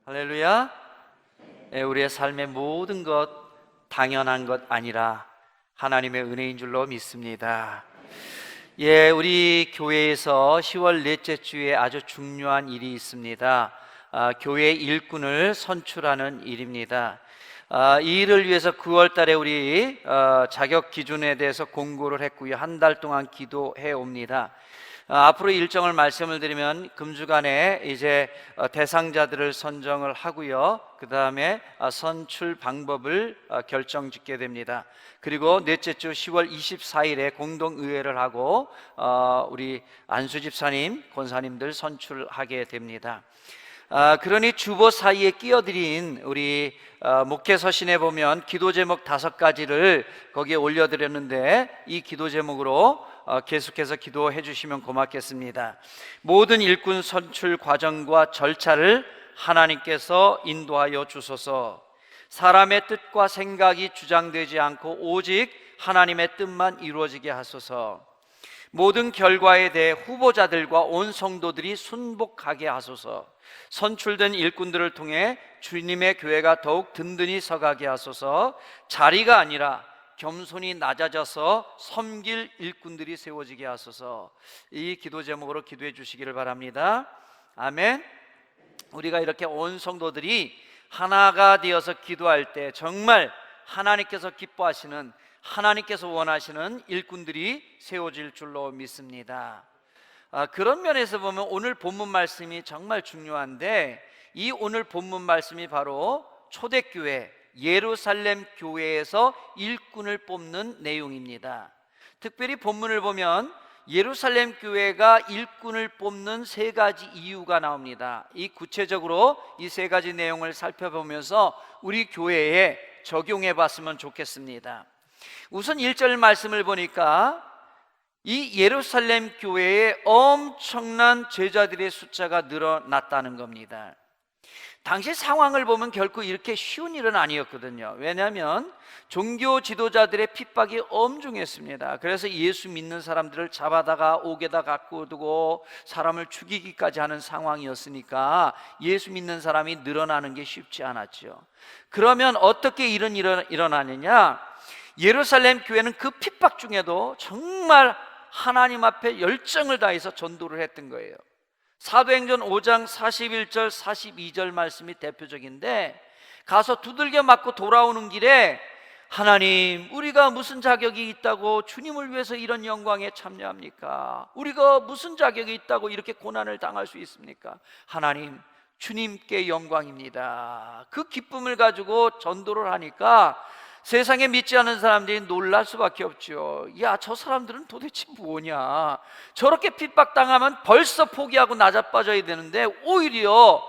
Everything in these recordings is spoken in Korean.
할렐루야. 우리의 삶의 모든 것 당연한 것 아니라 하나님의 은혜인 줄로 믿습니다. 우리 교회에서 10월 넷째 주에 아주 중요한 일이 있습니다. 교회 일꾼을 선출하는 일입니다. 이 일을 위해서 9월 달에 우리 자격 기준에 대해서 공고를 했고요. 한 달 동안 기도해 옵니다. 앞으로 일정을 말씀을 드리면 금주간에 이제 대상자들을 선정을 하고요. 그 다음에 선출 방법을 결정짓게 됩니다. 그리고 넷째 주 10월 24일에 공동의회를 하고 우리 안수 집사님, 권사님들 선출하게 됩니다. 그러니 주보 사이에 끼어들인 우리 목회 서신에 보면 기도 제목 5가지를 거기에 올려드렸는데, 이 기도 제목으로 계속해서 기도해 주시면 고맙겠습니다. 모든 일꾼 선출 과정과 절차를 하나님께서 인도하여 주소서. 사람의 뜻과 생각이 주장되지 않고 오직 하나님의 뜻만 이루어지게 하소서. 모든 결과에 대해 후보자들과 온 성도들이 순복하게 하소서. 선출된 일꾼들을 통해 주님의 교회가 더욱 든든히 서가게 하소서. 자리가 아니라 겸손히 낮아져서 섬길 일꾼들이 세워지게 하소서. 이 기도 제목으로 기도해 주시기를 바랍니다. 아멘. 우리가 이렇게 온 성도들이 하나가 되어서 기도할 때 정말 하나님께서 기뻐하시는, 하나님께서 원하시는 일꾼들이 세워질 줄로 믿습니다. 그런 면에서 보면 오늘 본문 말씀이 정말 중요한데, 이 오늘 본문 말씀이 바로 초대교회 예루살렘 교회에서 일꾼을 뽑는 내용입니다. 특별히 본문을 보면 예루살렘 교회가 일꾼을 뽑는 3가지 이유가 나옵니다. 이 구체적으로 이 3가지 내용을 살펴보면서 우리 교회에 적용해 봤으면 좋겠습니다. 우선 1절 말씀을 보니까 이 예루살렘 교회에 엄청난 제자들의 숫자가 늘어났다는 겁니다. 당시 상황을 보면 결코 이렇게 쉬운 일은 아니었거든요. 왜냐하면 종교 지도자들의 핍박이 엄중했습니다. 그래서 예수 믿는 사람들을 잡아다가 옥에다 갖고 두고 사람을 죽이기까지 하는 상황이었으니까 예수 믿는 사람이 늘어나는 게 쉽지 않았죠. 그러면 어떻게 이런 일이 일어나느냐? 예루살렘 교회는 그 핍박 중에도 정말 하나님 앞에 열정을 다해서 전도를 했던 거예요. 사도행전 5장 41절 42절 말씀이 대표적인데, 가서 두들겨 맞고 돌아오는 길에 하나님, 우리가 무슨 자격이 있다고 주님을 위해서 이런 영광에 참여합니까? 우리가 무슨 자격이 있다고 이렇게 고난을 당할 수 있습니까? 하나님, 주님께 영광입니다. 그 기쁨을 가지고 전도를 하니까 세상에 믿지 않은 사람들이 놀랄 수밖에 없죠. 야, 저 사람들은 도대체 뭐냐? 저렇게 핍박당하면 벌써 포기하고 나자빠져야 되는데 오히려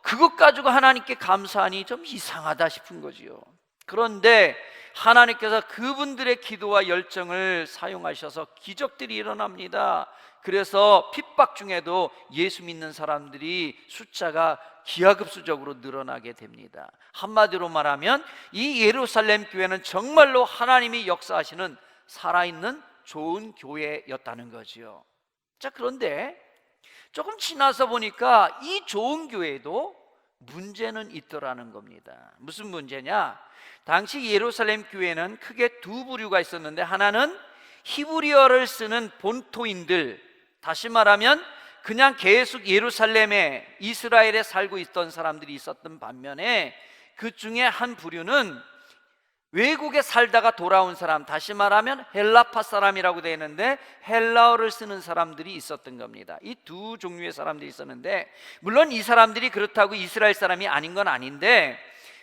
그것 가지고 하나님께 감사하니 좀 이상하다 싶은 거지요. 그런데 하나님께서 그분들의 기도와 열정을 사용하셔서 기적들이 일어납니다. 그래서 핍박 중에도 예수 믿는 사람들이 숫자가 기하급수적으로 늘어나게 됩니다. 한마디로 말하면 이 예루살렘 교회는 정말로 하나님이 역사하시는 살아있는 좋은 교회였다는 거지요. 자, 그런데 조금 지나서 보니까 이 좋은 교회에도 문제는 있더라는 겁니다. 무슨 문제냐? 당시 예루살렘 교회는 크게 2부류가 있었는데, 하나는 히브리어를 쓰는 본토인들, 다시 말하면 그냥 계속 예루살렘에, 이스라엘에 살고 있던 사람들이 있었던 반면에, 그 중에 한 부류는 외국에 살다가 돌아온 사람, 다시 말하면 헬라파 사람이라고 되어 있는데 헬라어를 쓰는 사람들이 있었던 겁니다. 이 2 종류의 사람들이 있었는데, 물론 이 사람들이 그렇다고 이스라엘 사람이 아닌 건 아닌데,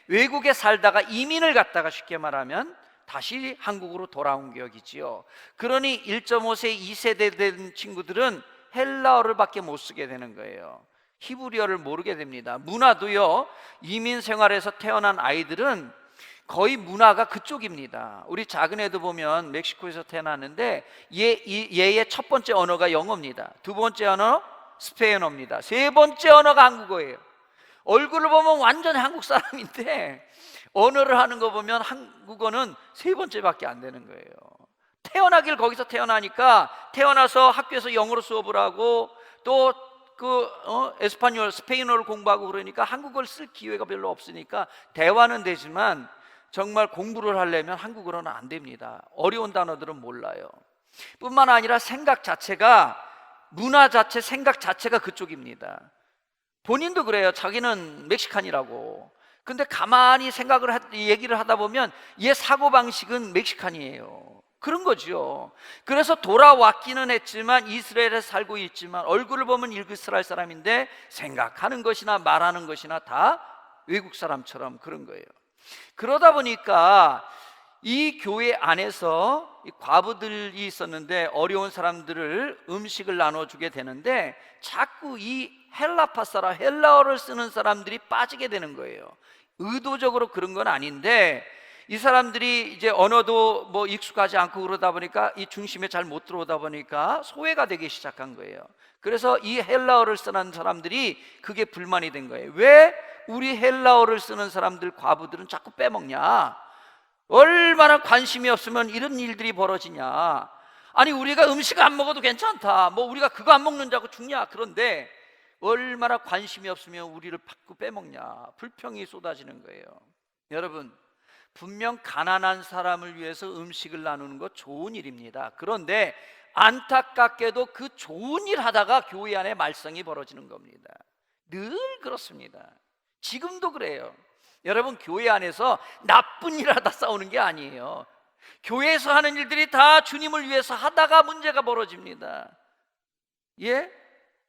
외국에 살다가 이민을 갔다가 쉽게 말하면 다시 한국으로 돌아온 기억이지요. 그러니 1.5세, 2세대 된 친구들은 헬라어를 밖에 못 쓰게 되는 거예요. 히브리어를 모르게 됩니다. 문화도요, 이민 생활에서 태어난 아이들은 거의 문화가 그쪽입니다. 우리 작은 애도 보면 멕시코에서 태어났는데 얘의 첫 번째 언어가 영어입니다. 두 번째 언어 스페인어입니다. 세 번째 언어가 한국어예요. 얼굴을 보면 완전 한국 사람인데 언어를 하는 거 보면 한국어는 세 번째밖에 안 되는 거예요. 태어나길 거기서 태어나니까 태어나서 학교에서 영어로 수업을 하고 또 에스파뇰, 스페인어를 공부하고 그러니까 한국어를 쓸 기회가 별로 없으니까 대화는 되지만 정말 공부를 하려면 한국어로는 안 됩니다. 어려운 단어들은 몰라요. 뿐만 아니라 생각 자체가, 문화 자체, 생각 자체가 그쪽입니다. 본인도 그래요. 자기는 멕시칸이라고. 근데 가만히 얘기를 하다 보면 얘 사고방식은 멕시칸이에요. 그런 거죠. 그래서 돌아왔기는 했지만 이스라엘에 살고 있지만 얼굴을 보면 이스라엘 사람인데 생각하는 것이나 말하는 것이나 다 외국 사람처럼 그런 거예요. 그러다 보니까 이 교회 안에서 이 과부들이 있었는데 어려운 사람들을 음식을 나눠주게 되는데 자꾸 이 헬라어를 쓰는 사람들이 빠지게 되는 거예요. 의도적으로 그런 건 아닌데 이 사람들이 이제 언어도 뭐 익숙하지 않고 그러다 보니까 이 중심에 잘 못 들어오다 보니까 소외가 되기 시작한 거예요. 그래서 이 헬라어를 쓰는 사람들이 그게 불만이 된 거예요. 왜 우리 헬라어를 쓰는 사람들, 과부들은 자꾸 빼먹냐? 얼마나 관심이 없으면 이런 일들이 벌어지냐? 아니 우리가 음식 안 먹어도 괜찮다, 뭐 우리가 그거 안 먹는다고 죽냐? 그런데 얼마나 관심이 없으면 우리를 자꾸 빼먹냐? 불평이 쏟아지는 거예요. 여러분, 분명 가난한 사람을 위해서 음식을 나누는 거 좋은 일입니다. 그런데 안타깝게도 그 좋은 일 하다가 교회 안에 말썽이 벌어지는 겁니다. 늘 그렇습니다. 지금도 그래요. 여러분, 교회 안에서 나쁜 일 하다 싸우는 게 아니에요. 교회에서 하는 일들이 다 주님을 위해서 하다가 문제가 벌어집니다. 예?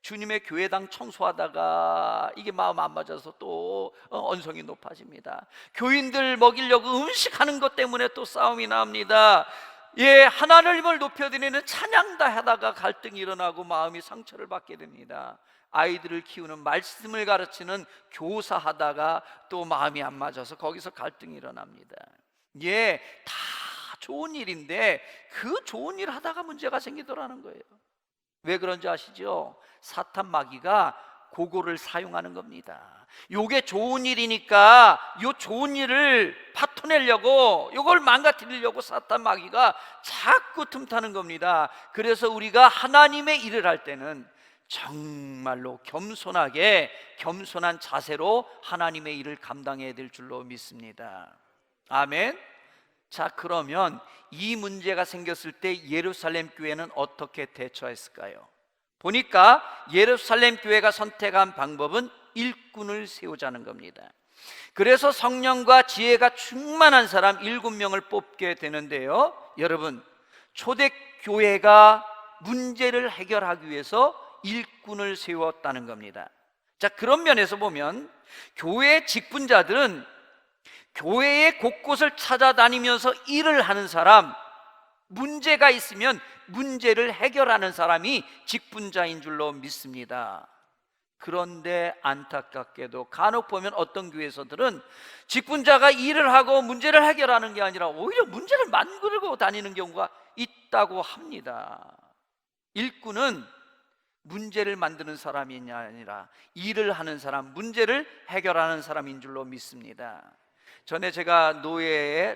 주님의 교회당 청소하다가 이게 마음 안 맞아서 또 언성이 높아집니다. 교인들 먹이려고 음식하는 것 때문에 또 싸움이 납니다. 예, 하나님을 높여드리는 찬양다 하다가 갈등이 일어나고 마음이 상처를 받게 됩니다. 아이들을 키우는, 말씀을 가르치는 교사하다가 또 마음이 안 맞아서 거기서 갈등이 일어납니다. 예, 다 좋은 일인데 그 좋은 일 하다가 문제가 생기더라는 거예요. 왜 그런지 아시죠? 사탄 마귀가 그거를 사용하는 겁니다. 요게 좋은 일이니까 요 좋은 일을 파토내려고, 요걸 망가뜨리려고 사탄 마귀가 자꾸 틈타는 겁니다. 그래서 우리가 하나님의 일을 할 때는 정말로 겸손하게, 겸손한 자세로 하나님의 일을 감당해야 될 줄로 믿습니다. 아멘. 자, 그러면 이 문제가 생겼을 때 예루살렘 교회는 어떻게 대처했을까요? 보니까 예루살렘 교회가 선택한 방법은 일꾼을 세우자는 겁니다. 그래서 성령과 지혜가 충만한 사람 7명을 뽑게 되는데요, 여러분, 초대교회가 문제를 해결하기 위해서 일꾼을 세웠다는 겁니다. 자, 그런 면에서 보면 교회의 직분자들은 교회의 곳곳을 찾아다니면서 일을 하는 사람, 문제가 있으면 문제를 해결하는 사람이 직분자인 줄로 믿습니다. 그런데 안타깝게도 간혹 보면 어떤 교회에서들은 직분자가 일을 하고 문제를 해결하는 게 아니라 오히려 문제를 만들고 다니는 경우가 있다고 합니다. 일꾼은 문제를 만드는 사람이 아니라 일을 하는 사람, 문제를 해결하는 사람인 줄로 믿습니다. 전에 제가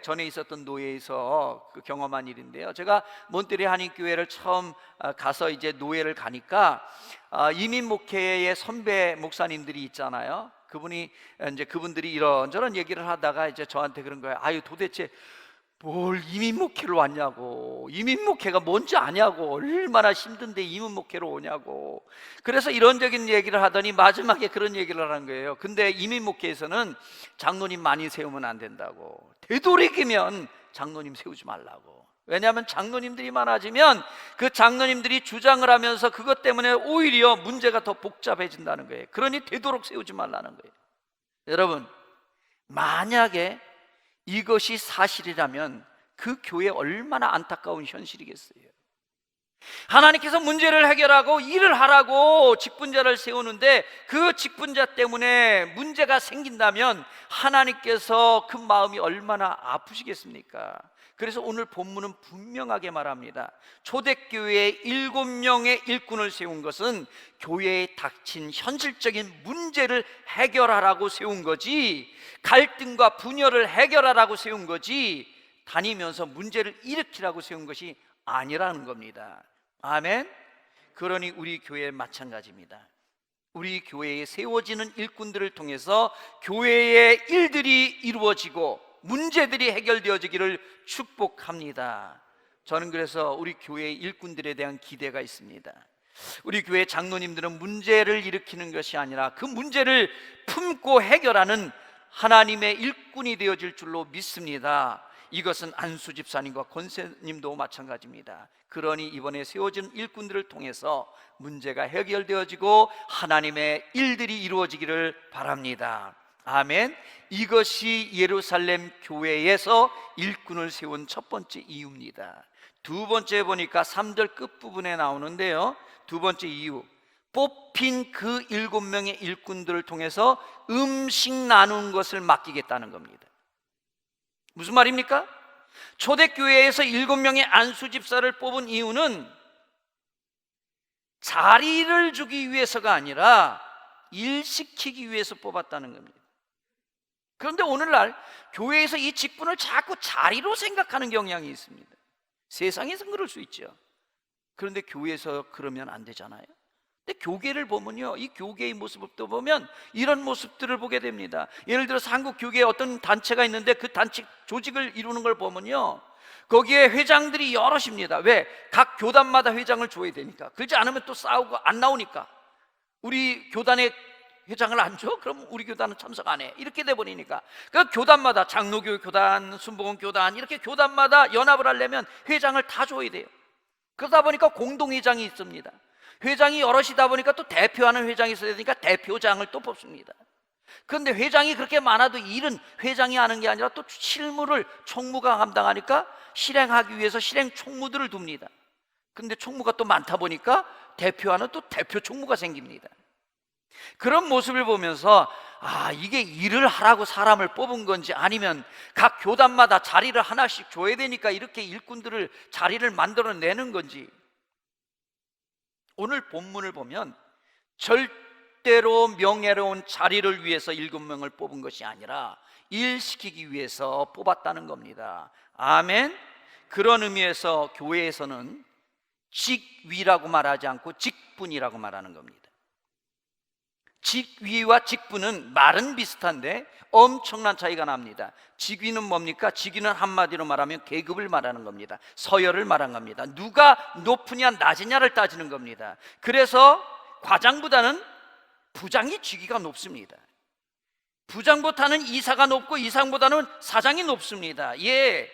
전에 있었던 노예에서 그 경험한 일인데요, 제가 몬테리 한인교회를 처음 가서 이제 노예를 가니까 이민 목회의 선배 목사님들이 있잖아요. 그분들이 이런저런 얘기를 하다가 이제 저한테 그런 거예요. 아유, 도대체 뭘 이민 목회를 왔냐고, 이민 목회가 뭔지 아냐고, 얼마나 힘든데 이민 목회로 오냐고. 그래서 이런적인 얘기를 하더니 마지막에 그런 얘기를 하는 거예요. 근데 이민 목회에서는 장로님 많이 세우면 안 된다고, 되도록이면 장로님 세우지 말라고. 왜냐하면 장로님들이 많아지면 그 장로님들이 주장을 하면서 그것 때문에 오히려 문제가 더 복잡해진다는 거예요. 그러니 되도록 세우지 말라는 거예요. 여러분, 만약에 이것이 사실이라면 그 교회 얼마나 안타까운 현실이겠어요. 하나님께서 문제를 해결하고 일을 하라고 직분자를 세우는데 그 직분자 때문에 문제가 생긴다면 하나님께서 그 마음이 얼마나 아프시겠습니까? 그래서 오늘 본문은 분명하게 말합니다. 초대교회에 7명의 일꾼을 세운 것은 교회에 닥친 현실적인 문제를 해결하라고 세운 거지, 갈등과 분열을 해결하라고 세운 거지, 다니면서 문제를 일으키라고 세운 것이 아니라는 겁니다. 아멘. 그러니 우리 교회 마찬가지입니다. 우리 교회에 세워지는 일꾼들을 통해서 교회의 일들이 이루어지고 문제들이 해결되어지기를 축복합니다. 저는 그래서 우리 교회의 일꾼들에 대한 기대가 있습니다. 우리 교회 장로님들은 문제를 일으키는 것이 아니라 그 문제를 품고 해결하는 하나님의 일꾼이 되어질 줄로 믿습니다. 이것은 안수 집사님과 권세님도 마찬가지입니다. 그러니 이번에 세워진 일꾼들을 통해서 문제가 해결되어지고 하나님의 일들이 이루어지기를 바랍니다. 아멘. 이것이 예루살렘 교회에서 일꾼을 세운 첫 번째 이유입니다. 두 번째 보니까 3절 끝부분에 나오는데요, 두 번째 이유, 뽑힌 그 7명의 일꾼들을 통해서 음식 나눈 것을 맡기겠다는 겁니다. 무슨 말입니까? 초대교회에서 7명의 안수집사를 뽑은 이유는 자리를 주기 위해서가 아니라 일시키기 위해서 뽑았다는 겁니다. 그런데 오늘날 교회에서 이 직분을 자꾸 자리로 생각하는 경향이 있습니다. 세상에서는 그럴 수 있죠. 그런데 교회에서 그러면 안 되잖아요. 근데 교계를 보면요, 이 교계의 모습도 보면 이런 모습들을 보게 됩니다. 예를 들어서 한국 교계에 어떤 단체가 있는데 그 단체 조직을 이루는 걸 보면요, 거기에 회장들이 여럿입니다. 왜? 각 교단마다 회장을 줘야 되니까. 그렇지 않으면 또 싸우고 안 나오니까. 우리 교단에 회장을 안 줘? 그럼 우리 교단은 참석 안 해. 이렇게 돼버리니까. 그 교단마다 장로교 교단, 순복음 교단, 이렇게 교단마다 연합을 하려면 회장을 다 줘야 돼요. 그러다 보니까 공동회장이 있습니다. 회장이 여럿이다 보니까 또 대표하는 회장이 있어야 되니까 대표장을 또 뽑습니다. 그런데 회장이 그렇게 많아도 일은 회장이 하는 게 아니라 또 실무를 총무가 감당하니까 실행하기 위해서 실행 총무들을 둡니다. 그런데 총무가 또 많다 보니까 대표하는 또 대표 총무가 생깁니다. 그런 모습을 보면서 이게 일을 하라고 사람을 뽑은 건지 아니면 각 교단마다 자리를 하나씩 줘야 되니까 이렇게 일꾼들을 자리를 만들어내는 건지. 오늘 본문을 보면 절대로 명예로운 자리를 위해서 7명을 뽑은 것이 아니라 일시키기 위해서 뽑았다는 겁니다. 아멘. 그런 의미에서 교회에서는 직위라고 말하지 않고 직분이라고 말하는 겁니다. 직위와 직분은 말은 비슷한데 엄청난 차이가 납니다. 직위는 뭡니까? 직위는 한마디로 말하면 계급을 말하는 겁니다. 서열을 말하는 겁니다. 누가 높으냐 낮으냐를 따지는 겁니다. 그래서 과장보다는 부장이 직위가 높습니다. 부장보다는 이사가 높고 이상보다는 사장이 높습니다. 예,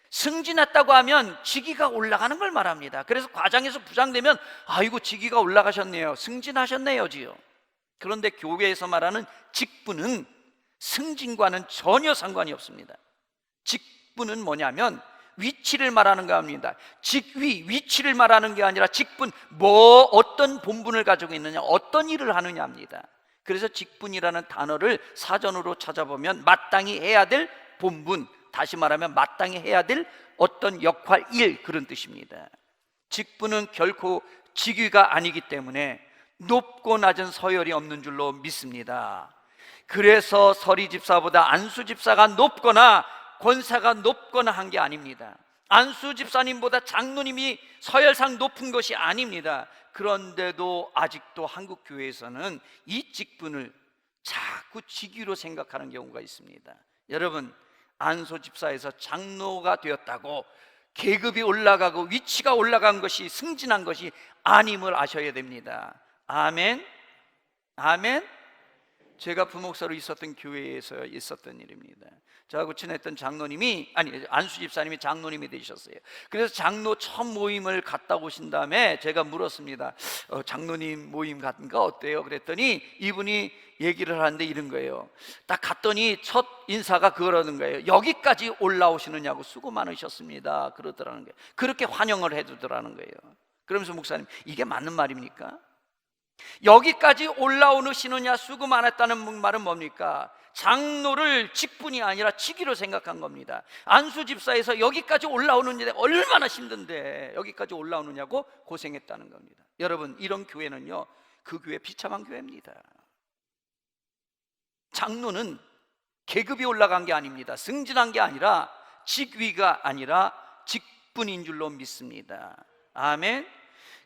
승진했다고 하면 직위가 올라가는 걸 말합니다. 그래서 과장에서 부장 되면 아이고 직위가 올라가셨네요, 승진하셨네요지요. 그런데 교회에서 말하는 직분은 승진과는 전혀 상관이 없습니다. 직분은 뭐냐면 위치를 말하는 겁니다. 직위, 위치를 말하는 게 아니라 직분, 어떤 본분을 가지고 있느냐, 어떤 일을 하느냐입니다. 그래서 직분이라는 단어를 사전으로 찾아보면 마땅히 해야 될 본분, 다시 말하면 마땅히 해야 될 어떤 역할, 일, 그런 뜻입니다. 직분은 결코 직위가 아니기 때문에 높고 낮은 서열이 없는 줄로 믿습니다. 그래서 서리 집사보다 안수 집사가 높거나 권사가 높거나 한 게 아닙니다. 안수 집사님보다 장로님이 서열상 높은 것이 아닙니다. 그런데도 아직도 한국 교회에서는 이 직분을 자꾸 직위로 생각하는 경우가 있습니다. 여러분, 안수 집사에서 장로가 되었다고 계급이 올라가고 위치가 올라간 것이 승진한 것이 아님을 아셔야 됩니다. 아멘. 아멘. 제가 부목사로 있었던 교회에서 있었던 일입니다. 저하고 친했던 장로님이, 안수 집사님이 장로님이 되셨어요. 그래서 장로 첫 모임을 갔다 오신 다음에 제가 물었습니다. 장로님 모임 같은 거 어때요? 그랬더니 이분이 얘기를 하는데 이런 거예요. 딱 갔더니 첫 인사가 그러는 거예요. 여기까지 올라오시느냐고, 수고 많으셨습니다, 그러더라는 거예요. 그렇게 환영을 해주더라는 거예요. 그러면서 목사님, 이게 맞는 말입니까? 여기까지 올라오시느냐, 수고 많았다는 말은 뭡니까? 장로를 직분이 아니라 직위로 생각한 겁니다. 안수 집사에서 여기까지 올라오는데 얼마나 힘든데 여기까지 올라오느냐고 고생했다는 겁니다. 여러분, 이런 교회는요, 그 교회 비참한 교회입니다. 장로는 계급이 올라간 게 아닙니다. 승진한 게 아니라 직위가 아니라 직분인 줄로 믿습니다. 아멘.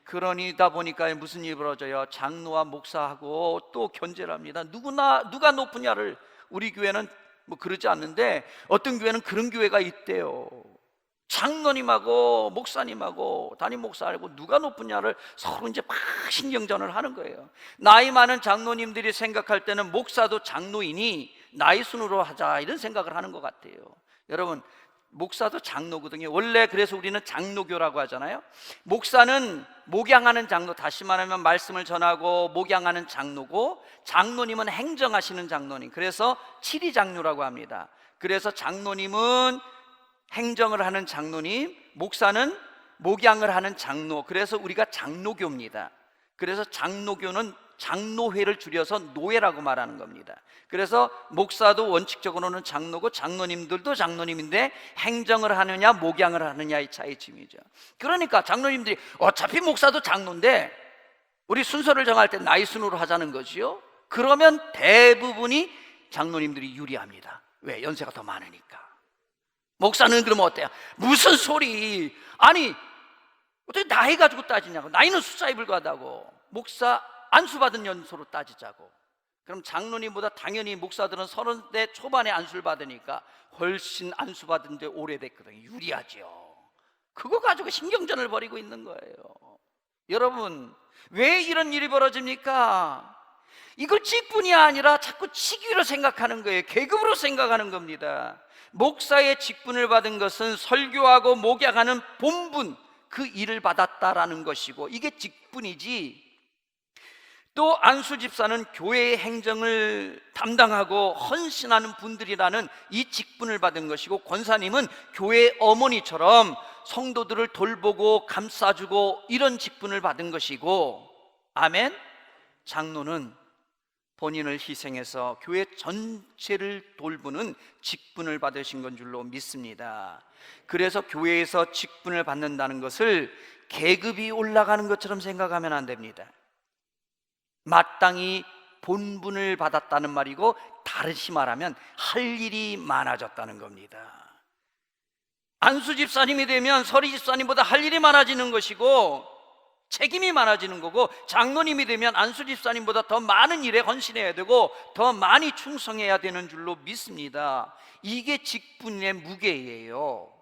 그러니다 보니까 무슨 일이 벌어져요? 장로와 목사하고 또 견제를 합니다. 누가 높으냐를. 우리 교회는 뭐 그러지 않는데 어떤 교회는 그런 교회가 있대요. 장로님하고 목사님하고 담임 목사하고 누가 높으냐를 서로 이제 막 신경전을 하는 거예요. 나이 많은 장로님들이 생각할 때는 목사도 장로이니 나이 순으로 하자, 이런 생각을 하는 것 같아요. 여러분, 목사도 장로거든요. 원래 그래서 우리는 장로교라고 하잖아요. 목사는 목양하는 장로, 다시 말하면 말씀을 전하고 목양하는 장로고, 장로님은 행정하시는 장로님, 그래서 칠의장로라고 합니다. 그래서 장로님은 행정을 하는 장로님, 목사는 목양을 하는 장로, 그래서 우리가 장로교입니다. 그래서 장로교는 장로회를 줄여서 노회라고 말하는 겁니다. 그래서 목사도 원칙적으로는 장로고 장로님들도 장로님인데 행정을 하느냐 목양을 하느냐의 차이점이죠. 그러니까 장로님들이 어차피 목사도 장로인데 우리 순서를 정할 때 나이 순으로 하자는 거지요. 그러면 대부분이 장로님들이 유리합니다. 왜? 연세가 더 많으니까. 목사는 그러면 어때요? 무슨 소리! 아니 어떻게 나이 가지고 따지냐고. 나이는 숫자에 불과하다고. 목사 안수받은 연소로 따지자고. 그럼 장로님보다 당연히 목사들은 30대 초반에 안수를 받으니까 훨씬 안수받은 데 오래됐거든요. 유리하죠. 그거 가지고 신경전을 벌이고 있는 거예요. 여러분, 왜 이런 일이 벌어집니까? 이걸 직분이 아니라 자꾸 직위로 생각하는 거예요. 계급으로 생각하는 겁니다. 목사의 직분을 받은 것은 설교하고 목양하는 본분, 그 일을 받았다라는 것이고, 이게 직분이지. 또 안수 집사는 교회의 행정을 담당하고 헌신하는 분들이라는 이 직분을 받은 것이고, 권사님은 교회의 어머니처럼 성도들을 돌보고 감싸주고 이런 직분을 받은 것이고, 아멘. 장로는 본인을 희생해서 교회 전체를 돌보는 직분을 받으신 건 줄로 믿습니다. 그래서 교회에서 직분을 받는다는 것을 계급이 올라가는 것처럼 생각하면 안 됩니다. 마땅히 본분을 받았다는 말이고, 다르시 말하면 할 일이 많아졌다는 겁니다. 안수 집사님이 되면 서리 집사님보다 할 일이 많아지는 것이고 책임이 많아지는 거고, 장로님이 되면 안수 집사님보다 더 많은 일에 헌신해야 되고 더 많이 충성해야 되는 줄로 믿습니다. 이게 직분의 무게예요.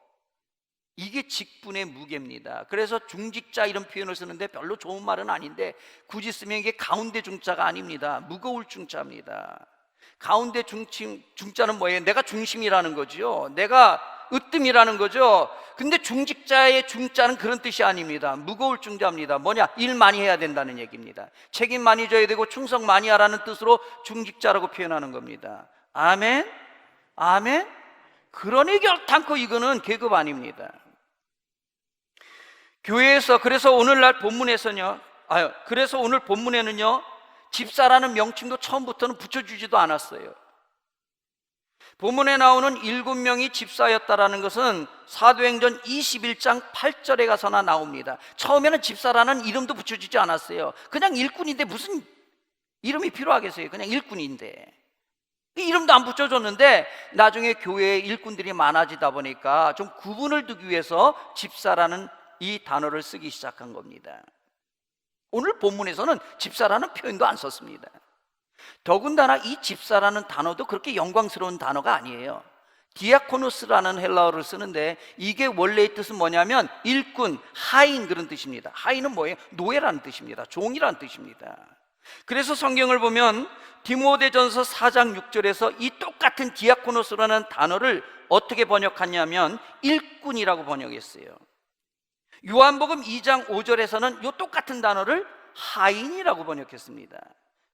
이게 직분의 무게입니다. 그래서 중직자 이런 표현을 쓰는데 별로 좋은 말은 아닌데 굳이 쓰면 이게 가운데 중자가 아닙니다. 무거울 중자입니다. 가운데 중자는 뭐예요? 내가 중심이라는 거죠. 내가 으뜸이라는 거죠. 근데 중직자의 중자는 그런 뜻이 아닙니다. 무거울 중자입니다. 뭐냐? 일 많이 해야 된다는 얘기입니다. 책임 많이 져야 되고 충성 많이 하라는 뜻으로 중직자라고 표현하는 겁니다. 아멘? 아멘? 그러니 결탄코 이거는 계급 아닙니다. 교회에서, 그래서 오늘날 본문에서는요, 그래서 오늘 본문에는요, 집사라는 명칭도 처음부터는 붙여주지도 않았어요. 본문에 나오는 7명이 집사였다라는 것은 사도행전 21장 8절에 가서나 나옵니다. 처음에는 집사라는 이름도 붙여주지 않았어요. 그냥 일꾼인데 무슨 이름이 필요하겠어요? 그냥 일꾼인데. 이름도 안 붙여줬는데 나중에 교회에 일꾼들이 많아지다 보니까 좀 구분을 두기 위해서 집사라는 이 단어를 쓰기 시작한 겁니다. 오늘 본문에서는 집사라는 표현도 안 썼습니다. 더군다나 이 집사라는 단어도 그렇게 영광스러운 단어가 아니에요. 디아코노스라는 헬라어를 쓰는데 이게 원래의 뜻은 뭐냐면 일꾼, 하인, 그런 뜻입니다. 하인은 뭐예요? 노예라는 뜻입니다. 종이라는 뜻입니다. 그래서 성경을 보면 디모데전서 4장 6절에서 이 똑같은 디아코노스라는 단어를 어떻게 번역하냐면 일꾼이라고 번역했어요. 요한복음 2장 5절에서는 이 똑같은 단어를 하인이라고 번역했습니다.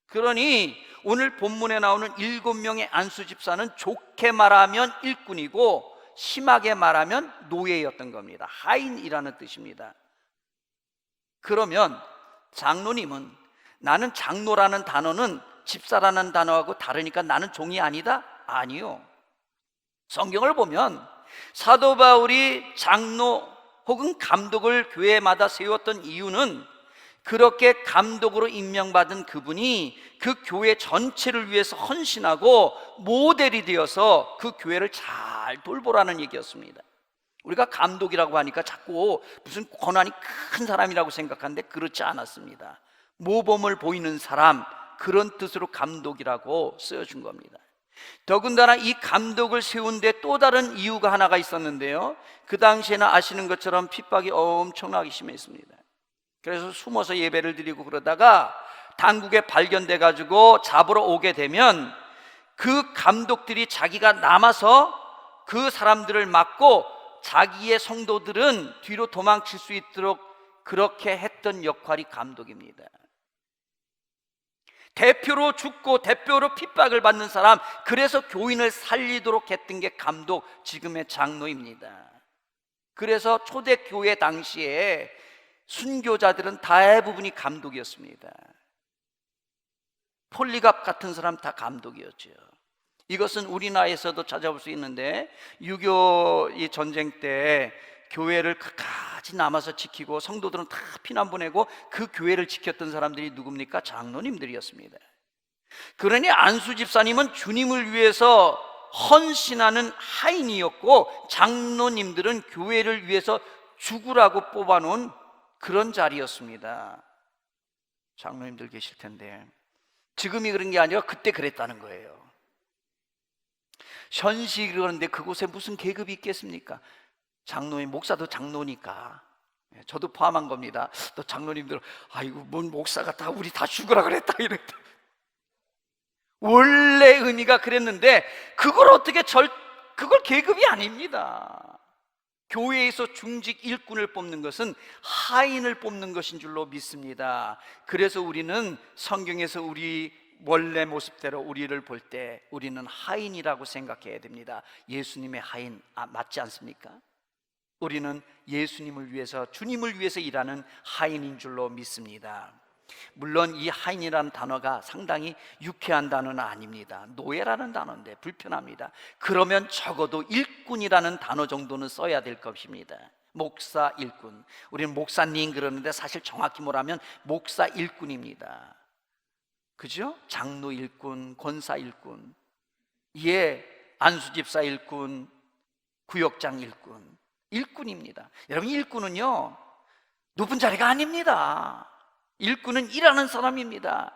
그러니 오늘 본문에 나오는 7명의 안수 집사는 좋게 말하면 일꾼이고 심하게 말하면 노예였던 겁니다. 하인이라는 뜻입니다. 그러면 장로님은, 나는 장로라는 단어는 집사라는 단어하고 다르니까 나는 종이 아니다? 아니요. 성경을 보면 사도 바울이 장로 혹은 감독을 교회마다 세웠던 이유는 그렇게 감독으로 임명받은 그분이 그 교회 전체를 위해서 헌신하고 모델이 되어서 그 교회를 잘 돌보라는 얘기였습니다. 우리가 감독이라고 하니까 자꾸 무슨 권한이 큰 사람이라고 생각하는데 그렇지 않았습니다. 모범을 보이는 사람, 그런 뜻으로 감독이라고 쓰여준 겁니다. 더군다나 이 감독을 세운 데 또 다른 이유가 하나가 있었는데요, 그 당시에는 아시는 것처럼 핍박이 엄청나게 심했습니다. 그래서 숨어서 예배를 드리고 그러다가 당국에 발견돼 가지고 잡으러 오게 되면 그 감독들이 자기가 남아서 그 사람들을 막고 자기의 성도들은 뒤로 도망칠 수 있도록 그렇게 했던 역할이 감독입니다. 대표로 죽고 대표로 핍박을 받는 사람, 그래서 교인을 살리도록 했던 게 감독, 지금의 장로입니다. 그래서 초대교회 당시에 순교자들은 대부분이 감독이었습니다. 폴리갑 같은 사람 다 감독이었죠. 이것은 우리나라에서도 찾아볼 수 있는데, 6.25 전쟁 때 교회를 끝까지 남아서 지키고 성도들은 다 피난 보내고 그 교회를 지켰던 사람들이 누굽니까? 장로님들이었습니다. 그러니 안수 집사님은 주님을 위해서 헌신하는 하인이었고, 장로님들은 교회를 위해서 죽으라고 뽑아놓은 그런 자리였습니다. 장로님들 계실 텐데 지금이 그런 게 아니라 그때 그랬다는 거예요. 현실이 그러는데 그곳에 무슨 계급이 있겠습니까? 장로님, 목사도 장로니까, 저도 포함한 겁니다. 또 장로님들, 아이고 뭔 목사가 다 우리 다 죽으라 그랬다 이랬다. 원래 의미가 그랬는데 그걸 어떻게 그걸 계급이 아닙니다. 교회에서 중직 일꾼을 뽑는 것은 하인을 뽑는 것인 줄로 믿습니다. 그래서 우리는 성경에서 우리 원래 모습대로 우리를 볼 때 우리는 하인이라고 생각해야 됩니다. 예수님의 하인, 맞지 않습니까? 우리는 예수님을 위해서, 주님을 위해서 일하는 하인인 줄로 믿습니다. 물론 이 하인이라는 단어가 상당히 유쾌한 단어는 아닙니다. 노예라는 단어인데 불편합니다. 그러면 적어도 일꾼이라는 단어 정도는 써야 될 것입니다. 목사 일꾼, 우리는 목사님 그러는데 사실 정확히 말하면 목사 일꾼입니다. 그죠? 장로 일꾼, 권사 일꾼, 안수집사 일꾼, 구역장 일꾼, 일꾼입니다. 여러분, 일꾼은요 높은 자리가 아닙니다. 일꾼은 일하는 사람입니다.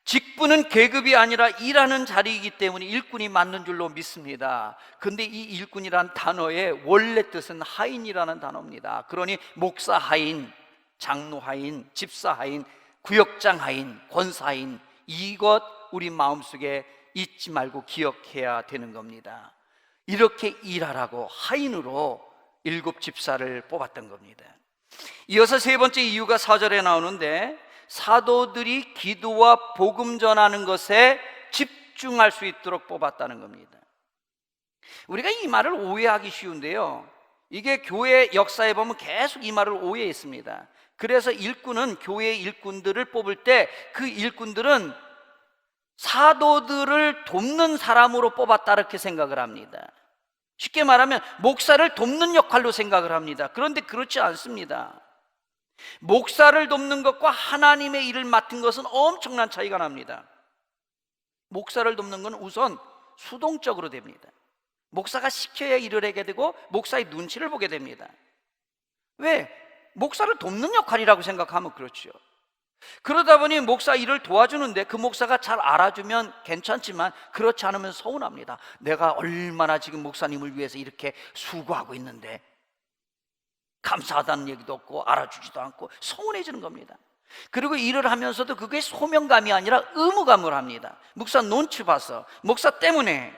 직분은 계급이 아니라 일하는 자리이기 때문에 일꾼이 맞는 줄로 믿습니다. 그런데 이 일꾼이라는 단어의 원래 뜻은 하인이라는 단어입니다. 그러니 목사 하인, 장로 하인, 집사 하인, 구역장 하인, 권사 하인, 이것 우리 마음속에 잊지 말고 기억해야 되는 겁니다. 이렇게 일하라고 하인으로 7 집사를 뽑았던 겁니다. 이어서 세 번째 이유가 4절에 나오는데, 사도들이 기도와 복음 전하는 것에 집중할 수 있도록 뽑았다는 겁니다. 우리가 이 말을 오해하기 쉬운데요, 이게 교회 역사에 보면 계속 이 말을 오해했습니다. 그래서 일꾼은, 교회 일꾼들을 뽑을 때 그 일꾼들은 사도들을 돕는 사람으로 뽑았다 이렇게 생각을 합니다. 쉽게 말하면 목사를 돕는 역할로 생각을 합니다. 그런데 그렇지 않습니다. 목사를 돕는 것과 하나님의 일을 맡은 것은 엄청난 차이가 납니다. 목사를 돕는 건 우선 수동적으로 됩니다. 목사가 시켜야 일을 하게 되고 목사의 눈치를 보게 됩니다. 왜? 목사를 돕는 역할이라고 생각하면 그렇죠. 그러다 보니 목사 일을 도와주는데 그 목사가 잘 알아주면 괜찮지만 그렇지 않으면 서운합니다. 내가 얼마나 지금 목사님을 위해서 이렇게 수고하고 있는데 감사하다는 얘기도 없고 알아주지도 않고 서운해지는 겁니다. 그리고 일을 하면서도 그게 소명감이 아니라 의무감을 합니다. 목사 눈치 봐서, 목사 때문에.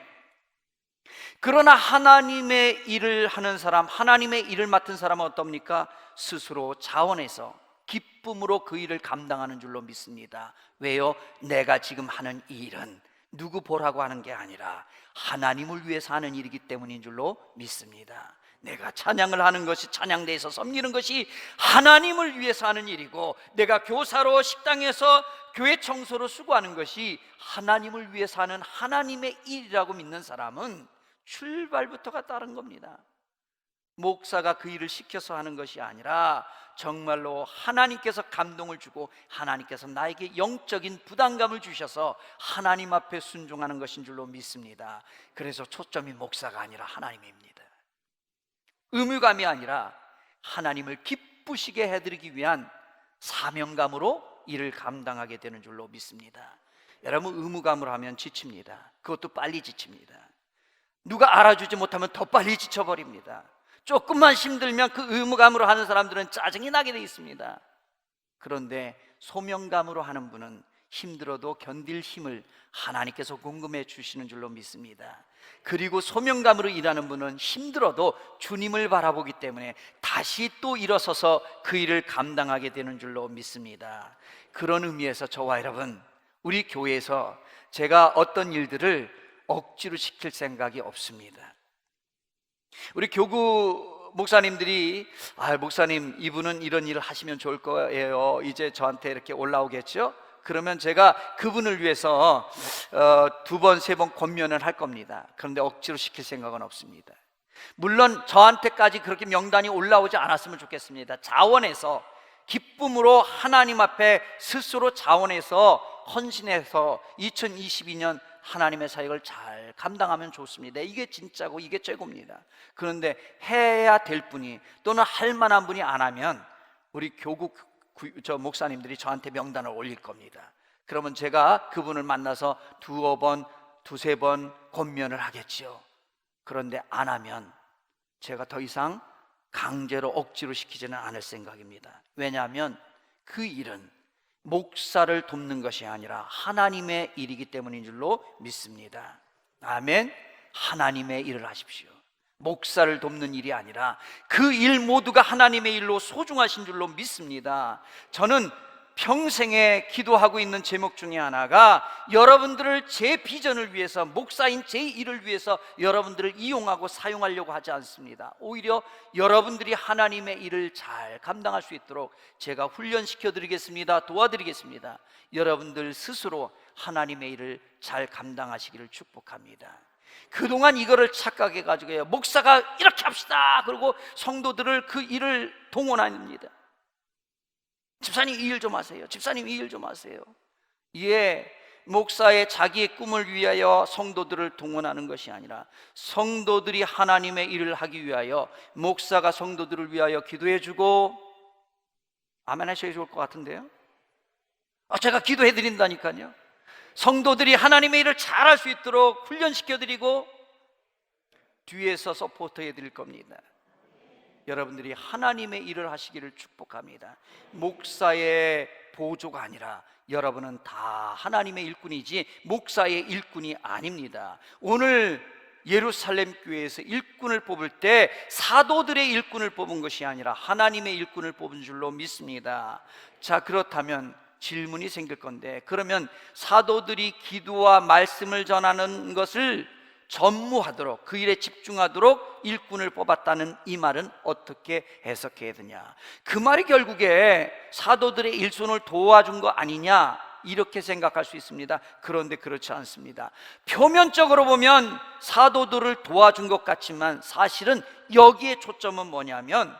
그러나 하나님의 일을 하는 사람, 하나님의 일을 맡은 사람은 어떻습니까? 스스로 자원해서 기쁨으로 그 일을 감당하는 줄로 믿습니다. 왜요? 내가 지금 하는 이 일은 누구 보라고 하는 게 아니라 하나님을 위해서 하는 일이기 때문인 줄로 믿습니다. 내가 찬양을 하는 것이, 찬양대에서 섬기는 것이 하나님을 위해서 하는 일이고, 내가 교사로 식당에서 교회 청소로 수고하는 것이 하나님을 위해서 하는 하나님의 일이라고 믿는 사람은 출발부터가 다른 겁니다. 목사가 그 일을 시켜서 하는 것이 아니라 정말로 하나님께서 감동을 주고 하나님께서 나에게 영적인 부담감을 주셔서 하나님 앞에 순종하는 것인 줄로 믿습니다. 그래서 초점이 목사가 아니라 하나님입니다. 의무감이 아니라 하나님을 기쁘시게 해드리기 위한 사명감으로 일을 감당하게 되는 줄로 믿습니다. 여러분, 의무감으로 하면 지칩니다. 그것도 빨리 지칩니다. 누가 알아주지 못하면 더 빨리 지쳐버립니다. 조금만 힘들면 그 의무감으로 하는 사람들은 짜증이 나게 돼 있습니다. 그런데 소명감으로 하는 분은 힘들어도 견딜 힘을 하나님께서 공급해 주시는 줄로 믿습니다. 그리고 소명감으로 일하는 분은 힘들어도 주님을 바라보기 때문에 다시 또 일어서서 그 일을 감당하게 되는 줄로 믿습니다. 그런 의미에서 저와 여러분, 우리 교회에서 제가 어떤 일들을 억지로 시킬 생각이 없습니다. 우리 교구 목사님들이 목사님 이분은 이런 일을 하시면 좋을 거예요, 이제 저한테 이렇게 올라오겠죠? 그러면 제가 그분을 위해서 2번, 3번 권면을 할 겁니다. 그런데 억지로 시킬 생각은 없습니다. 물론 저한테까지 그렇게 명단이 올라오지 않았으면 좋겠습니다. 자원해서, 기쁨으로 하나님 앞에 스스로 자원해서 헌신해서 2022년 하나님의 사역을 잘 감당하면 좋습니다. 이게 진짜고 이게 최고입니다. 그런데 해야 될 분이 또는 할 만한 분이 안 하면 우리 교구 목사님들이 저한테 명단을 올릴 겁니다. 그러면 제가 그분을 만나서 2번, 2-3번 권면을 하겠지요. 그런데 안 하면 제가 더 이상 강제로 억지로 시키지는 않을 생각입니다. 왜냐하면 그 일은 목사를 돕는 것이 아니라 하나님의 일이기 때문인 줄로 믿습니다. 아멘. 하나님의 일을 하십시오. 목사를 돕는 일이 아니라 그 일 모두가 하나님의 일로 소중하신 줄로 믿습니다. 저는 평생에 기도하고 있는 제목 중에 하나가 여러분들을 제 비전을 위해서, 목사인 제 일을 위해서 여러분들을 이용하고 사용하려고 하지 않습니다. 오히려 여러분들이 하나님의 일을 잘 감당할 수 있도록 제가 훈련시켜 드리겠습니다. 도와드리겠습니다. 여러분들 스스로 하나님의 일을 잘 감당하시기를 축복합니다. 그동안 이거를 착각해 가지고요, 목사가 이렇게 합시다 그리고 성도들을 그 일을 동원합니다. 집사님 이 일 좀 하세요. 집사님 이 일 좀 하세요. 예, 목사의 자기의 꿈을 위하여 성도들을 동원하는 것이 아니라 성도들이 하나님의 일을 하기 위하여 목사가 성도들을 위하여 기도해 주고, 아멘 하셔야 좋을 것 같은데요. 제가 기도해 드린다니까요. 성도들이 하나님의 일을 잘할 수 있도록 훈련시켜 드리고 뒤에서 서포트해 드릴 겁니다. 여러분들이 하나님의 일을 하시기를 축복합니다. 목사의 보조가 아니라 여러분은 다 하나님의 일꾼이지 목사의 일꾼이 아닙니다. 오늘 예루살렘 교회에서 일꾼을 뽑을 때 사도들의 일꾼을 뽑은 것이 아니라 하나님의 일꾼을 뽑은 줄로 믿습니다. 자, 그렇다면 질문이 생길 건데, 그러면 사도들이 기도와 말씀을 전하는 것을 전무하도록, 그 일에 집중하도록 일꾼을 뽑았다는 이 말은 어떻게 해석해야 되냐? 그 말이 결국에 사도들의 일손을 도와준 거 아니냐, 이렇게 생각할 수 있습니다. 그런데 그렇지 않습니다. 표면적으로 보면 사도들을 도와준 것 같지만 사실은 여기에 초점은 뭐냐면,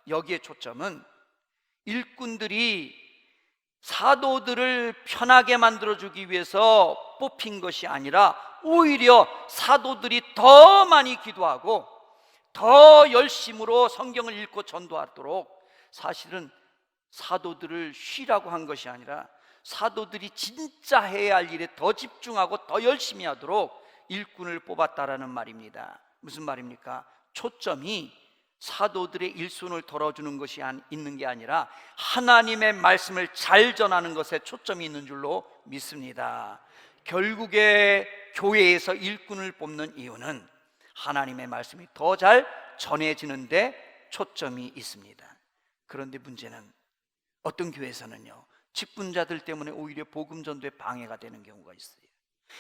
여기에 초점은 일꾼들이 사도들을 편하게 만들어주기 위해서 뽑힌 것이 아니라 오히려 사도들이 더 많이 기도하고 더 열심으로 성경을 읽고 전도하도록, 사실은 사도들을 쉬라고 한 것이 아니라 사도들이 진짜 해야 할 일에 더 집중하고 더 열심히 하도록 일꾼을 뽑았다라는 말입니다. 무슨 말입니까? 초점이 사도들의 일손을 덜어주는 것이 있는 게 아니라 하나님의 말씀을 잘 전하는 것에 초점이 있는 줄로 믿습니다. 결국에 교회에서 일꾼을 뽑는 이유는 하나님의 말씀이 더 잘 전해지는데 초점이 있습니다. 그런데 문제는 어떤 교회에서는요, 직분자들 때문에 오히려 복음 전도에 방해가 되는 경우가 있어요.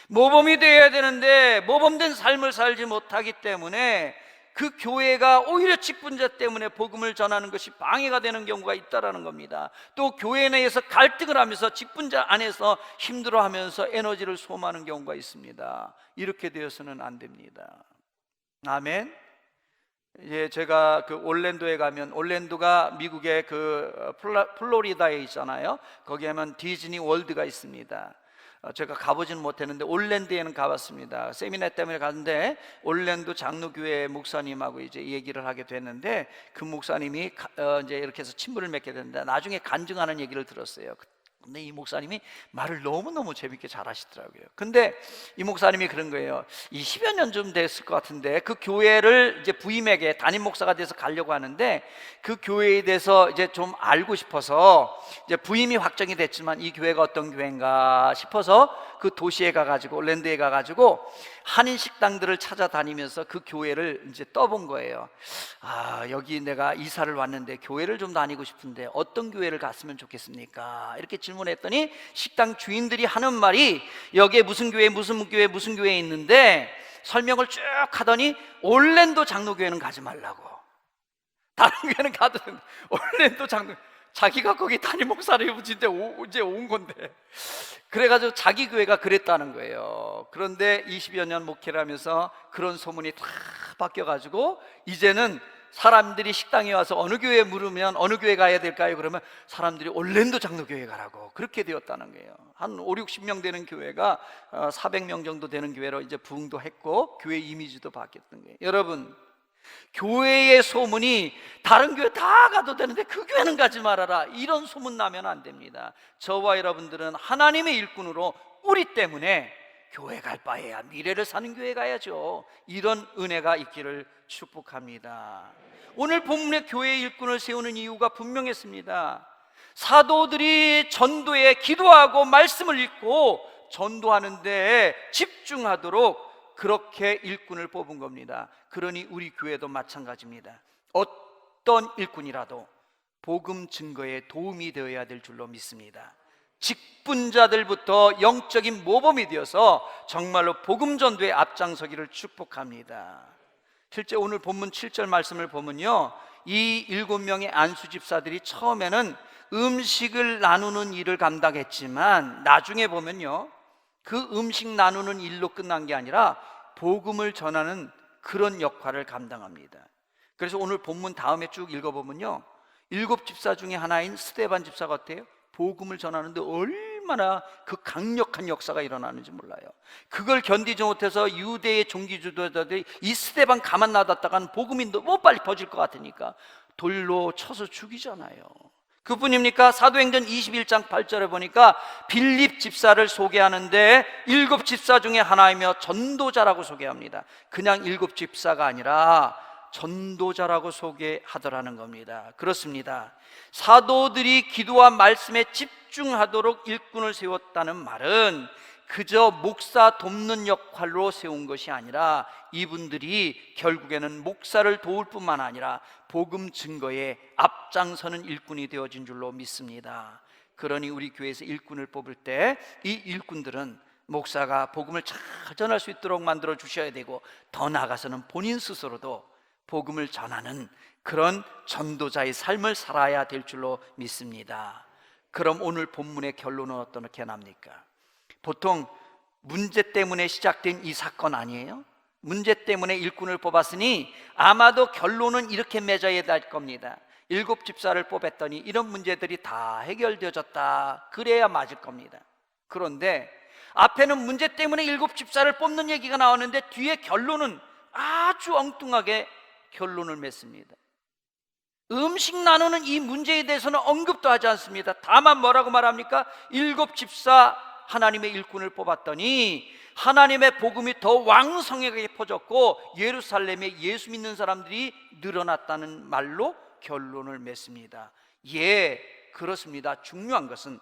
모범이 되어야 되는데 모범된 삶을 살지 못하기 때문에 그 교회가 오히려 직분자 때문에 복음을 전하는 것이 방해가 되는 경우가 있다라는 겁니다. 또 교회 내에서 갈등을 하면서 직분자 안에서 힘들어하면서 에너지를 소모하는 경우가 있습니다. 이렇게 되어서는 안 됩니다. 아멘. 제가 그 올랜도에 가면, 올랜도가 미국의 그 플로리다에 있잖아요. 거기 하면 디즈니 월드가 있습니다. 제가 가보지는 못했는데 올랜드에는 가봤습니다. 세미나 때문에 갔는데 올랜드 장로교회 목사님하고 이제 얘기를 하게 됐는데 그 목사님이 이제 이렇게 해서 친분을 맺게 됐는데 나중에 간증하는 얘기를 들었어요. 근데 이 목사님이 말을 너무너무 재밌게 잘하시더라고요. 근데 이 목사님이 그런 거예요. 20여 년 좀 됐을 것 같은데 그 교회를 이제 부임에게 담임 목사가 돼서 가려고 하는데 그 교회에 대해서 이제 좀 알고 싶어서 이제 부임이 확정이 됐지만 이 교회가 어떤 교회인가 싶어서 그 도시에 가가지고 올랜드에 가가지고 한인 식당들을 찾아다니면서 그 교회를 이제 떠본 거예요. 아, 여기 내가 이사를 왔는데 교회를 좀 다니고 싶은데 어떤 교회를 갔으면 좋겠습니까? 이렇게 질문했더니 식당 주인들이 하는 말이 여기에 무슨 교회 무슨 교회 무슨 교회 있는데 설명을 쭉 하더니 올랜도 장로교회는 가지 말라고, 다른 교회는 가도 된다. 올랜도 장로, 자기가 거기 담임 목사를 이제 온 건데 그래가지고 자기 교회가 그랬다는 거예요. 그런데 20여 년 목회를 하면서 그런 소문이 다 바뀌어가지고 이제는 사람들이 식당에 와서 어느 교회 물으면 어느 교회 가야 될까요? 그러면 사람들이 올랜도 장로교회 가라고, 그렇게 되었다는 거예요. 한 5, 60명 되는 교회가 400명 정도 되는 교회로 이제 부흥도 했고 교회 이미지도 바뀌었던 거예요. 여러분, 교회의 소문이 다른 교회 다 가도 되는데 그 교회는 가지 말아라, 이런 소문 나면 안 됩니다. 저와 여러분들은 하나님의 일꾼으로 우리 때문에 교회 갈 바에야 미래를 사는 교회 가야죠. 이런 은혜가 있기를 축복합니다. 오늘 본문에 교회의 일꾼을 세우는 이유가 분명했습니다. 사도들이 전도에 기도하고 말씀을 읽고 전도하는 데 집중하도록 그렇게 일꾼을 뽑은 겁니다. 그러니 우리 교회도 마찬가지입니다. 어떤 일꾼이라도 복음 증거에 도움이 되어야 될 줄로 믿습니다. 직분자들부터 영적인 모범이 되어서 정말로 복음 전도에 앞장서기를 축복합니다. 실제 오늘 본문 7절 말씀을 보면요, 이 7명의 안수 집사들이 처음에는 음식을 나누는 일을 감당했지만 나중에 보면요, 그 음식 나누는 일로 끝난 게 아니라 복음을 전하는 그런 역할을 감당합니다. 그래서 오늘 본문 다음에 쭉 읽어보면요, 7 집사 중에 하나인 스데반 집사가 어때요? 복음을 전하는데 얼마나 그 강력한 역사가 일어나는지 몰라요. 그걸 견디지 못해서 유대의 종기 지도자들이 이 스데반 가만 놔뒀다가는 복음이 너무 빨리 퍼질 것 같으니까 돌로 쳐서 죽이잖아요. 그뿐입니까? 사도행전 21장 8절에 보니까 빌립 집사를 소개하는데 7 집사 중에 하나이며 전도자라고 소개합니다. 그냥 7 집사가 아니라 전도자라고 소개하더라는 겁니다. 그렇습니다. 사도들이 기도와 말씀에 집중하도록 일꾼을 세웠다는 말은 그저 목사 돕는 역할로 세운 것이 아니라 이분들이 결국에는 목사를 도울 뿐만 아니라 복음 증거에 앞장서는 일꾼이 되어진 줄로 믿습니다. 그러니 우리 교회에서 일꾼을 뽑을 때 이 일꾼들은 목사가 복음을 잘 전할 수 있도록 만들어 주셔야 되고, 더 나아가서는 본인 스스로도 복음을 전하는 그런 전도자의 삶을 살아야 될 줄로 믿습니다. 그럼 오늘 본문의 결론은 어떻게 납니까? 보통 문제 때문에 시작된 이 사건 아니에요? 문제 때문에 일꾼을 뽑았으니 아마도 결론은 이렇게 맺어야 될 겁니다. 7 집사를 뽑았더니 이런 문제들이 다 해결되어졌다, 그래야 맞을 겁니다. 그런데 앞에는 문제 때문에 7 집사를 뽑는 얘기가 나오는데 뒤에 결론은 아주 엉뚱하게 결론을 맺습니다. 음식 나누는 이 문제에 대해서는 언급도 하지 않습니다. 다만 뭐라고 말합니까? 7 집사 하나님의 일꾼을 뽑았더니 하나님의 복음이 더 왕성하게 퍼졌고 예루살렘에 예수 믿는 사람들이 늘어났다는 말로 결론을 맺습니다. 예, 그렇습니다. 중요한 것은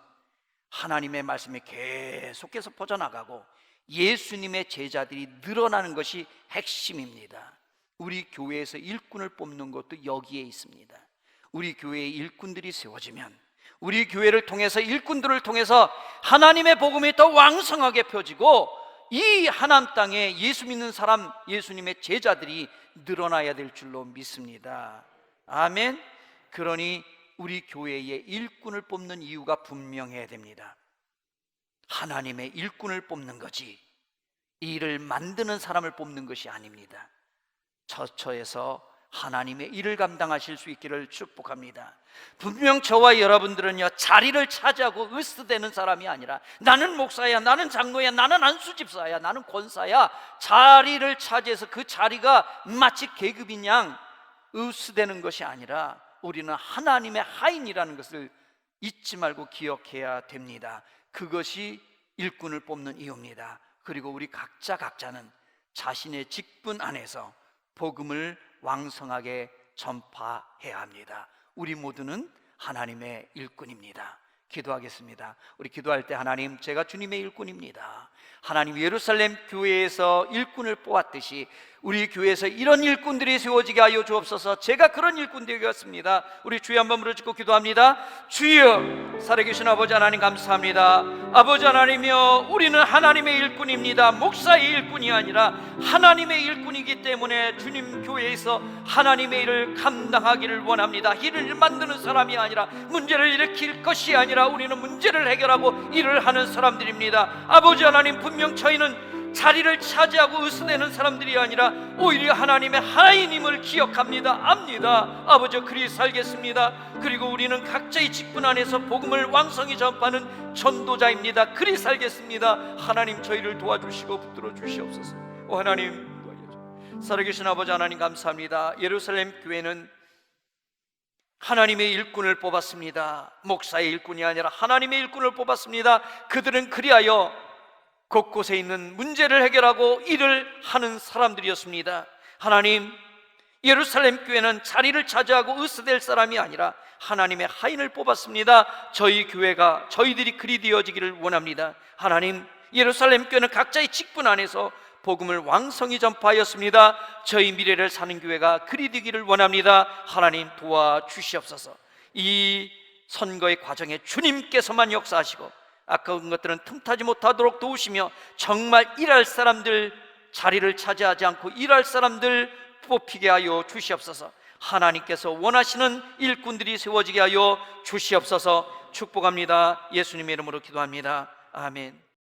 하나님의 말씀이 계속해서 퍼져나가고 예수님의 제자들이 늘어나는 것이 핵심입니다. 우리 교회에서 일꾼을 뽑는 것도 여기에 있습니다. 우리 교회의 일꾼들이 세워지면 우리 교회를 통해서, 일꾼들을 통해서 하나님의 복음이 더 왕성하게 펴지고 이 하나님 땅에 예수 믿는 사람, 예수님의 제자들이 늘어나야 될 줄로 믿습니다. 아멘. 그러니 우리 교회에 일꾼을 뽑는 이유가 분명해야 됩니다. 하나님의 일꾼을 뽑는 거지 이 일을 만드는 사람을 뽑는 것이 아닙니다. 처처에서 하나님의 일을 감당하실 수 있기를 축복합니다. 분명 저와 여러분들은요, 자리를 차지하고 으스대는 사람이 아니라 나는 목사야, 나는 장로야, 나는 안수집사야, 나는 권사야, 자리를 차지해서 그 자리가 마치 계급인 양 으스대는 것이 아니라 우리는 하나님의 하인이라는 것을 잊지 말고 기억해야 됩니다. 그것이 일꾼을 뽑는 이유입니다. 그리고 우리 각자는 자신의 직분 안에서 복음을 왕성하게 전파해야 합니다. 우리 모두는 하나님의 일꾼입니다. 기도하겠습니다. 우리 기도할 때, 하나님, 제가 주님의 일꾼입니다. 하나님, 예루살렘 교회에서 일꾼을 뽑았듯이 우리 교회에서 이런 일꾼들이 세워지게 하여 주옵소서. 제가 그런 일꾼 되겠습니다. 우리 주여 한번 부르짖고 기도합니다. 주여, 살아계신 아버지 하나님 감사합니다. 아버지 하나님이여, 우리는 하나님의 일꾼입니다. 목사의 일꾼이 아니라 하나님의 일꾼이기 때문에 주님 교회에서 하나님의 일을 감당하기를 원합니다. 일을 만드는 사람이 아니라, 문제를 일으킬 것이 아니라 우리는 문제를 해결하고 일을 하는 사람들입니다. 아버지 하나님, 분명 저희는 자리를 차지하고 으스대는 사람들이 아니라 오히려 하나님의 하나님을 기억합니다. 압니다. 아버지, 그리 살겠습니다. 그리고 우리는 각자의 직분 안에서 복음을 왕성히 전파하는 전도자입니다. 그리 살겠습니다. 하나님, 저희를 도와주시고 붙들어 주시옵소서. 오 하나님, 살아계신 아버지 하나님 감사합니다. 예루살렘 교회는 하나님의 일꾼을 뽑았습니다. 목사의 일꾼이 아니라 하나님의 일꾼을 뽑았습니다. 그들은 그리하여 곳곳에 있는 문제를 해결하고 일을 하는 사람들이었습니다. 하나님, 예루살렘 교회는 자리를 차지하고 으스댈 사람이 아니라 하나님의 하인을 뽑았습니다. 저희 교회가, 저희들이 그리 되어지기를 원합니다. 하나님, 예루살렘 교회는 각자의 직분 안에서 복음을 왕성히 전파하였습니다. 저희 미래를 사는 교회가 그리 되기를 원합니다. 하나님, 도와주시옵소서. 이 선거의 과정에 주님께서만 역사하시고 아까운 것들은 틈타지 못하도록 도우시며 정말 일할 사람들, 자리를 차지하지 않고 일할 사람들 뽑히게 하여 주시옵소서. 하나님께서 원하시는 일꾼들이 세워지게 하여 주시옵소서. 축복합니다. 예수님의 이름으로 기도합니다. 아멘.